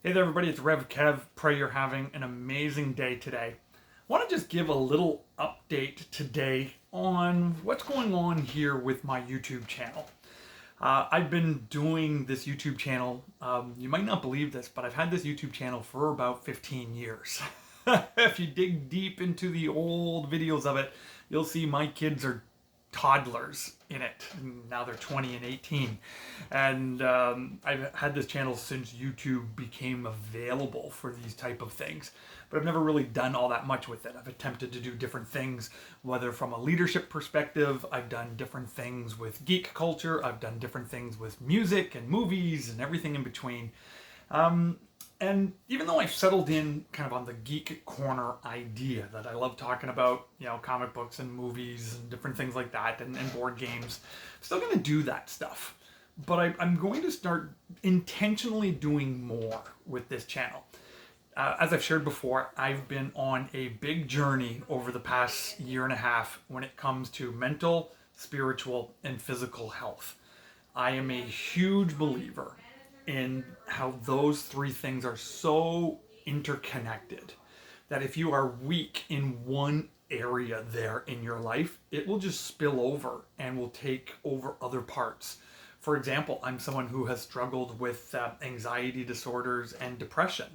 Hey there everybody, it's Rev Kev. Pray you're having an amazing day today. I want to just give a little update today on what's going on here with my YouTube channel. I've been doing this YouTube channel, you might not believe this, but I've had this YouTube channel for about 15 years. If you dig deep into the old videos of it, you'll see my kids are toddlers in it. Now they're 20 and 18. And I've had this channel since YouTube became available for these type of things. But I've never really done all that much with it. I've attempted to do different things, whether from a leadership perspective, I've done different things with geek culture, I've done different things with music and movies and everything in between. And even though I've settled in kind of on the geek corner idea that I love talking about, comic books and movies and different things like that and board games, I'm still going to do that stuff. But I'm going to start intentionally doing more with this channel. As I've shared before, I've been on a big journey over the past year and a half when it comes to mental, spiritual, and physical health. I am a huge believer in how those three things are so interconnected that if you are weak in one area there in your life, it will just spill over and will take over other parts. For example, I'm someone who has struggled with anxiety disorders and depression.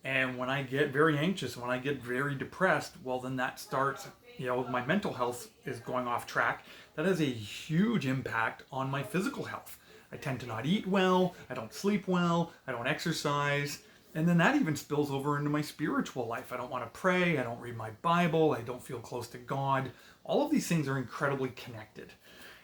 And when I get very anxious, when I get very depressed, well, then that starts, my mental health is going off track. That has a huge impact on my physical health. I tend to not eat well, I don't sleep well, I don't exercise, and then that even spills over into my spiritual life. I don't want to pray, I don't read my Bible, I don't feel close to God. All of these things are incredibly connected.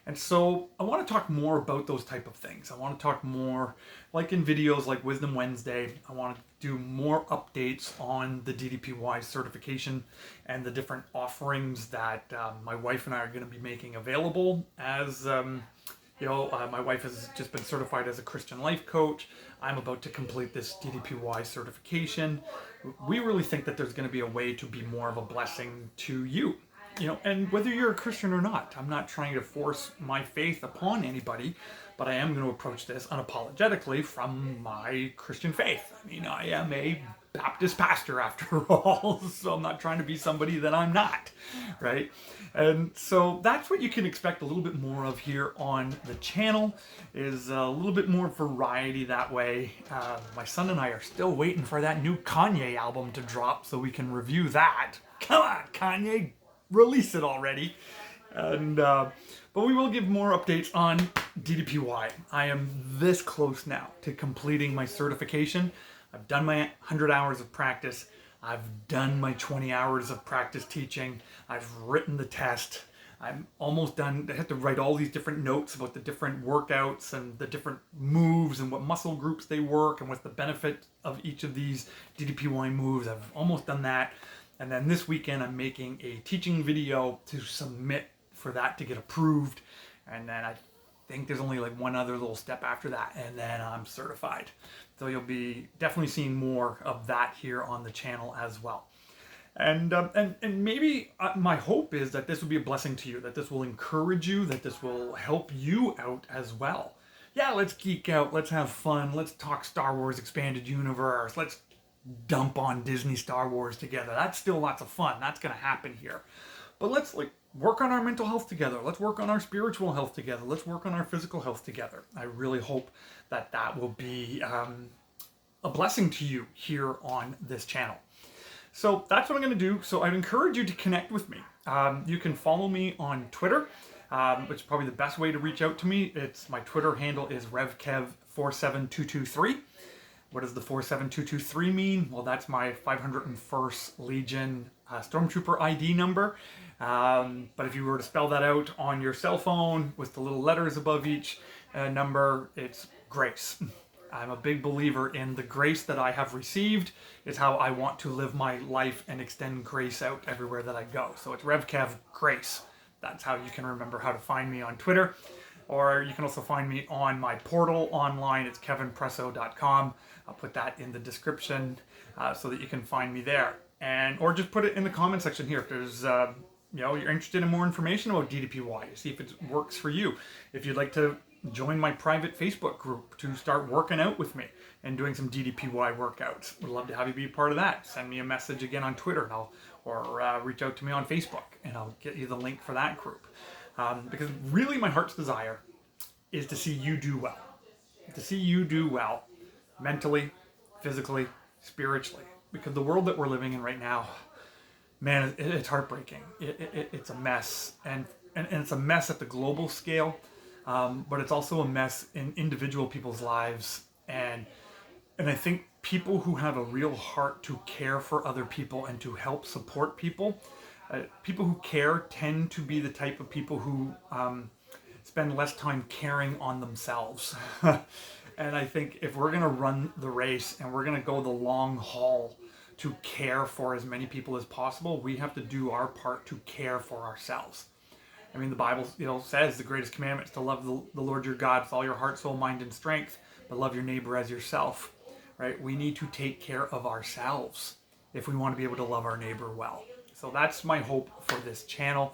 And so I want to talk more about those type of things. I want to talk more, like in videos like Wisdom Wednesday, I want to do more updates on the DDPY certification and the different offerings that my wife and I are going to be making available as my wife has just been certified as a Christian life coach. I'm about to complete this DDPY certification. We really think that there's going to be a way to be more of a blessing to you. And whether you're a Christian or not, I'm not trying to force my faith upon anybody, but I am going to approach this unapologetically from my Christian faith. I mean, I am a Baptist pastor after all, so I'm not trying to be somebody that I'm not, right? And so that's what you can expect a little bit more of here on the channel, is a little bit more variety that way. My son and I are still waiting for that new Kanye album to drop so we can review that. Come on, Kanye, release it already. And but we will give more updates on DDPY. I am this close now to completing my certification. I've done my 100 hours of practice. I've done my 20 hours of practice teaching. I've written the test. I'm almost done. I have to write all these different notes about the different workouts and the different moves and what muscle groups they work and what's the benefit of each of these DDPY moves. I've almost done that. And then this weekend I'm making a teaching video to submit for that to get approved. And then I think there's only like one other little step after that, and then I'm certified. So you'll be definitely seeing more of that here on the channel as well. And maybe my hope is that this will be a blessing to you, that this will encourage you, that this will help you out as well. Yeah, let's geek out, let's have fun, let's talk Star Wars Expanded Universe, let's dump on Disney Star Wars together. That's still lots of fun. That's going to happen here. But let's work on our mental health together. Let's work on our spiritual health together. Let's work on our physical health together. I really hope that that will be a blessing to you here on this channel. So that's what I'm going to do. So I'd encourage you to connect with me. You can follow me on Twitter, which is probably the best way to reach out to me. My Twitter handle is RevKev47223. What does the 47223 mean? Well, that's my 501st Legion Stormtrooper ID number. But if you were to spell that out on your cell phone with the little letters above each number, it's grace. I'm a big believer in the grace that I have received is how I want to live my life and extend grace out everywhere that I go. So it's RevKev Grace. That's how you can remember how to find me on Twitter. Or you can also find me on my portal online. It's kevinpresso.com. I'll put that in the description so that you can find me there. Or just put it in the comment section here if there's you're interested in more information about DDPY, see if it works for you. If you'd like to join my private Facebook group to start working out with me and doing some DDPY workouts. Would love to have you be a part of that. Send me a message again on Twitter or reach out to me on Facebook and I'll get you the link for that group. Because really my heart's desire is to see you do well. To see you do well mentally, physically, spiritually. Because the world that we're living in right now, man, it's heartbreaking. It's a mess. And it's a mess at the global scale, but it's also a mess in individual people's lives. And I think people who have a real heart to care for other people and to help support people, people who care tend to be the type of people who spend less time caring on themselves. And I think if we're going to run the race and we're going to go the long haul to care for as many people as possible, we have to do our part to care for ourselves. I mean, the Bible, says the greatest commandment is to love the Lord your God with all your heart, soul, mind, and strength, but love your neighbor as yourself, right? We need to take care of ourselves if we want to be able to love our neighbor well. So that's my hope for this channel.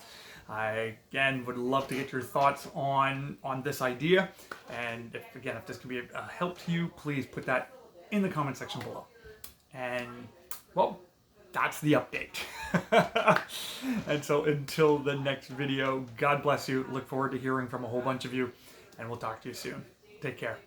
I, again, would love to get your thoughts on this idea. And if this can be a help to you, please put that in the comment section below. And, well, that's the update. And so until the next video, God bless you. Look forward to hearing from a whole bunch of you. And we'll talk to you soon. Take care.